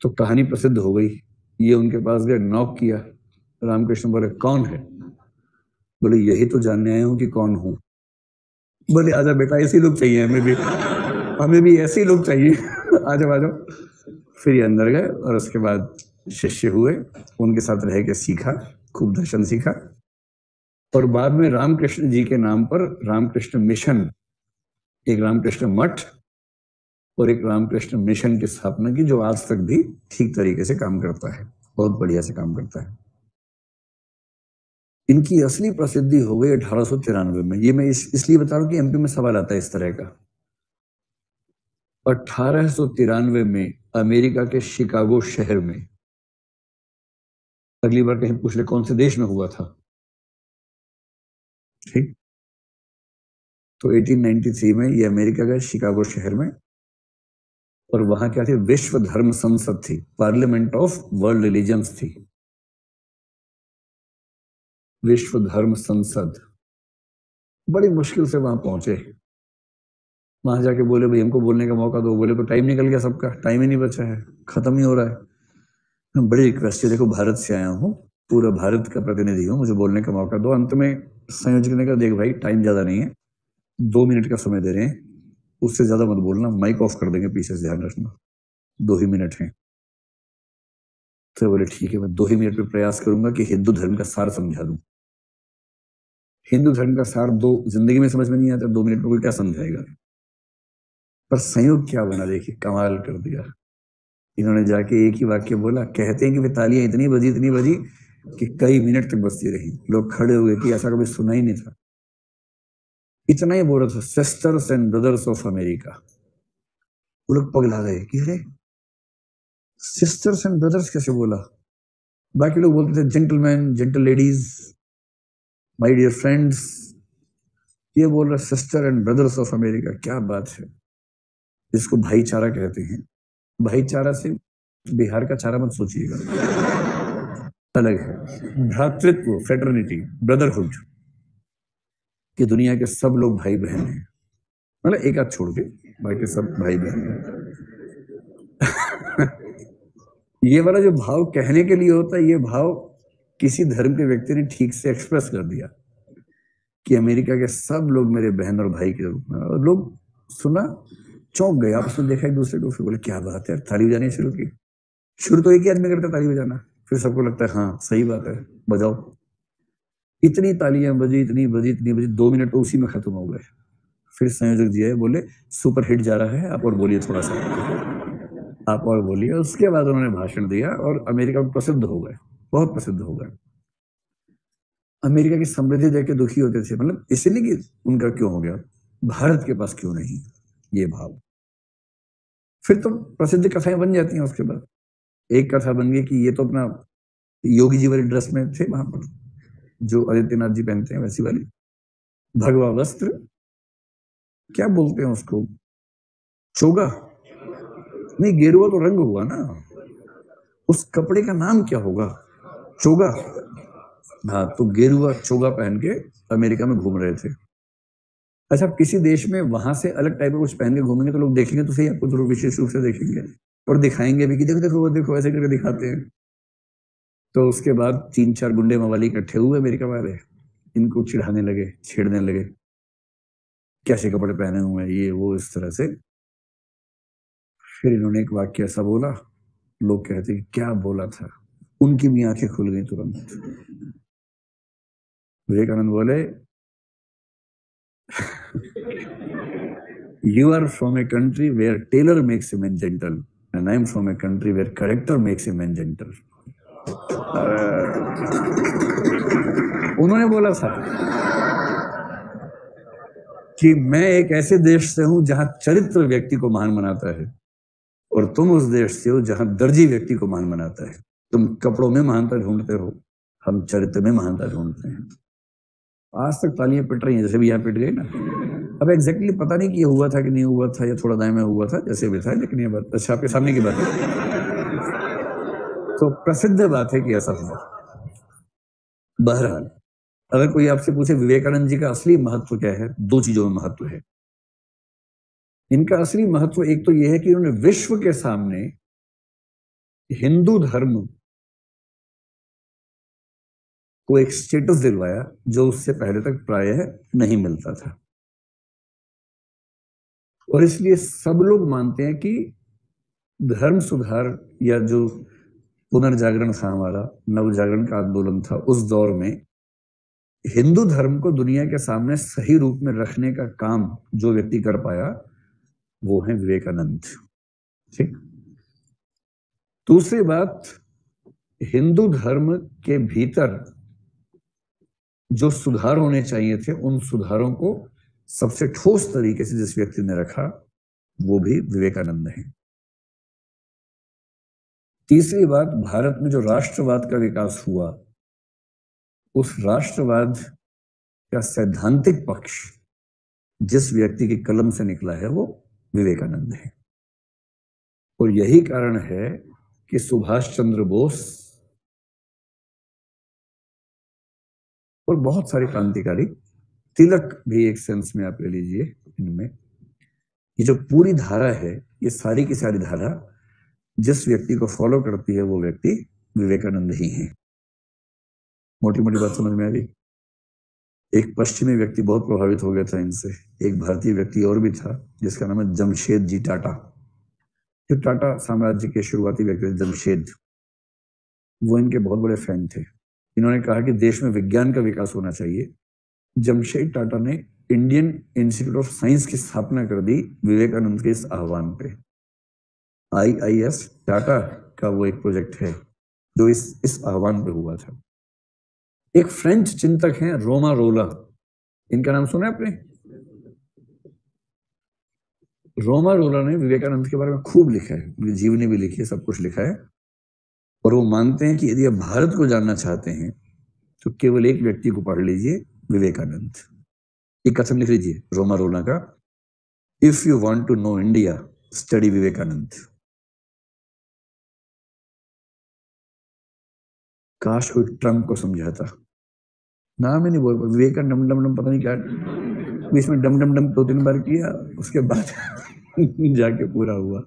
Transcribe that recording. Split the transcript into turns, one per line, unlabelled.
तो कहानी प्रसिद्ध हो गई। ये उनके पास गए, नॉक किया। रामकृष्ण बोले कौन है? बोले यही तो जानने आया हूं कि कौन हूं। बोले आजा बेटा, ऐसे लोग चाहिए हमें भी ऐसे ही लोग चाहिए। आ जाओ आ जाओ। फिर ये अंदर गए और उसके बाद शिष्य हुए, उनके साथ रह के सीखा, खूब दर्शन सीखा। और बाद में रामकृष्ण जी के नाम पर रामकृष्ण मिशन, एक रामकृष्ण मठ और एक रामकृष्ण मिशन की स्थापना की, जो आज तक भी ठीक तरीके से काम करता है, बहुत बढ़िया से काम करता है। इनकी असली प्रसिद्धि हो गई 1893 में। ये मैं इसलिए बता रहा हूं कि एमपी में सवाल आता है इस तरह का। 1893 में अमेरिका के शिकागो शहर में, अगली बार कहीं पूछ ले कौन से देश में हुआ था, ठीक? तो 1893 में ये अमेरिका गए, शिकागो शहर में, और वहां क्या थी? विश्व धर्म संसद थी, पार्लियामेंट ऑफ वर्ल्ड रिलीजन्स थी, विश्व धर्म संसद। बड़ी मुश्किल से वहां पहुंचे। वहां जाके बोले भाई हमको बोलने का मौका दो। बोले तो टाइम निकल गया, सबका टाइम ही नहीं बचा है, खत्म ही हो रहा है। बड़ी रिक्वेस्ट है, देखो भारत से आया हूँ, पूरा भारत का प्रतिनिधि हूँ, मुझे बोलने का मौका दो। अंत में संयोजक ने कहा देख भाई टाइम ज्यादा नहीं है, 2 मिनट का समय दे रहे हैं, उससे ज्यादा मत बोलना, माइक ऑफ कर देंगे पीछे से, ध्यान रखना, 2 ही मिनट है। तो बोले ठीक है, मैं 2 ही मिनट में प्रयास करूंगा कि हिंदू धर्म का सार समझा दूं। हिंदू धर्म का सार दो जिंदगी में समझ में नहीं आता, 2 मिनट में कोई क्या समझाएगा? पर संयोग क्या बना, देखिए कमाल कर दिया। इन्होंने जाके एक ही वाक्य बोला, कहते हैं कि वे तालियां इतनी बजी कि कई मिनट तक बजती रही, लोग खड़े हो गए कि ऐसा कभी सुना ही नहीं था। इतना ही बोल रहा था, sisters and brothers of America. वो लोग पगला गए कि अरे सिस्टर्स एंड ब्रदर्स कैसे बोला? बाकी लोग बोलते थे gentleman, gentle ladies, my dear friends. ये बोल रहा sister and brothers of America, क्या बात है! इसको भाईचारा कहते हैं। भाईचारा से बिहार का चारा मत सोचिएगा, अलग है। भ्रातृत्व, फ्रेटर्निटी, ब्रदरहुड, कि दुनिया के सब लोग भाई बहन हैं, मतलब एक आध छोड़ के बाकी सब भाई बहन हैं। ये वाला जो भाव कहने के लिए होता है, ये भाव किसी धर्म के व्यक्ति ने ठीक से एक्सप्रेस कर दिया कि अमेरिका के सब लोग मेरे बहन और भाई के रूप में। और लोग सुना, चौंक गए, आपस में देखा एक दूसरे को, फिर बोले क्या बात है, ताली बजानी शुरू की। शुरू तो एक ही आदमी करता ताली बजाना, फिर सबको लगता है हाँ सही बात है, बजाओ। इतनी तालियां बजी, इतनी बजी, 2 मिनट तो उसी में खत्म हो गए। फिर संयोजक जी आए, बोले सुपर हिट जा रहा है, आप और बोलिए थोड़ा सा, आप और बोलिए। उसके बाद उन्होंने भाषण दिया और अमेरिका में प्रसिद्ध हो गए, बहुत प्रसिद्ध हो गए। अमेरिका की समृद्धि देख के दुखी होते थे, मतलब इसलिए कि उनका क्यों हो गया, भारत के पास क्यों नहीं, ये भाव। फिर तो प्रसिद्ध कथाएं बन जाती हैं। उसके बाद एक कथा बन गई कि ये तो अपना योगी जी वाली ड्रेस में थे वहां पर, जो आदित्यनाथ जी पहनते हैं, वैसी वाली भगवा वस्त्र, क्या बोलते हैं उसको, चोगा नहीं, गेरुआ तो रंग हुआ ना, उस कपड़े का नाम क्या होगा, चोगा। हाँ, तो गेरुआ चोगा पहन के अमेरिका में घूम रहे थे। अच्छा, किसी देश में वहां से अलग टाइप का कुछ पहन के घूमेंगे तो लोग देखेंगे तो सही, आपको जरूर विशेष रूप से देखेंगे और दिखाएंगे भी कि देखो देखो वो देखो, ऐसे करके दिखाते हैं। तो उसके बाद 3-4 गुंडे मवाली इकट्ठे हुए अमेरिका वाले, इनको चिढ़ाने लगे, छेड़ने लगे, कैसे कपड़े पहने हुए हैं ये वो, इस तरह से। फिर इन्होंने एक वाक्य ऐसा बोला, लोग कहते कि क्या बोला था, उनकी भी आंखें खुल गई तुरंत। विवेकानंद बोले You are from a country where tailor makes a man gentle, and I am from a country where character makes a man gentle. उन्होंने बोला था कि मैं एक ऐसे देश से हूं जहां चरित्र व्यक्ति को महान बनाता है, और तुम उस देश से हो जहां दर्जी व्यक्ति को महान बनाता है। तुम कपड़ों में महानता ढूंढते हो, हम चरित्र में महानता ढूंढते हैं। आज तक तालियां पिट रही हैं, जैसे भी यहाँ पिट गई ना। अब एग्जैक्टली पता नहीं कि ये हुआ था कि नहीं हुआ था, या थोड़ा दाएं में हुआ था, जैसे भी था, लेकिन ये बात अच्छा आपके सामने की बात है। तो प्रसिद्ध बात है कि ऐसा हुआ। बहरहाल, अगर कोई आपसे पूछे विवेकानंद जी का असली महत्व क्या है, 2 चीजों में महत्व है इनका। असली महत्व एक तो यह है कि उन्होंने विश्व के सामने हिंदू धर्म को एक स्टेटस दिलवाया जो उससे पहले तक प्रायः नहीं मिलता था। और इसलिए सब लोग मानते हैं कि धर्म सुधार या जो पुनर्जागरण था, हमारा नवजागरण का आंदोलन था, उस दौर में हिंदू धर्म को दुनिया के सामने सही रूप में रखने का काम जो व्यक्ति कर पाया वो है विवेकानंद। ठीक। दूसरी बात, हिंदू धर्म के भीतर जो सुधार होने चाहिए थे उन सुधारों को सबसे ठोस तरीके से जिस व्यक्ति ने रखा वो भी विवेकानंद है। तीसरी बात, भारत में जो राष्ट्रवाद का विकास हुआ उस राष्ट्रवाद का सैद्धांतिक पक्ष जिस व्यक्ति की कलम से निकला है वो विवेकानंद है। और यही कारण है कि सुभाष चंद्र बोस और बहुत सारे क्रांतिकारी, तिलक भी एक सेंस में आप ले लीजिए, इनमें ये जो पूरी धारा है, ये सारी की सारी धारा जिस व्यक्ति को फॉलो करती है वो व्यक्ति विवेकानंद ही है। मोटी मोटी बात समझ में आ गई। एक पश्चिमी व्यक्ति बहुत प्रभावित हो गया था इनसे। एक भारतीय व्यक्ति और भी था जिसका नाम है जमशेद जी टाटा। जो टाटा साम्राज्य के शुरुआती व्यक्ति थे, जमशेद, वो इनके बहुत बड़े फैन थे। इन्होंने कहा कि देश में विज्ञान का विकास होना चाहिए। जमशेद टाटा ने इंडियन इंस्टीट्यूट ऑफ साइंस की स्थापना कर दी विवेकानंद के इस आह्वान पे। IIS टाटा का वो एक प्रोजेक्ट है जो इस आह्वान पे हुआ था। एक फ्रेंच चिंतक हैं रोमा रोला, इनका नाम सुना है आपने? रोमा रोला ने विवेकानंद के बारे में खूब लिखा है, उनकी जीवनी भी लिखी है, सब कुछ लिखा है। और वो मानते हैं कि यदि आप भारत को जानना चाहते हैं तो केवल एक व्यक्ति को पढ़ लीजिए, विवेकानंद। एक कथन लिख लीजिए रोमा रोला का, if you want to know India study Vivekananda. काश कोई ट्रम्प को समझाता, नाम ही नहीं बोल, विवेकानंद डम डम डम पता नहीं क्या, बीच में डम डम डम 2-3 बार किया, उसके बाद जाके पूरा हुआ।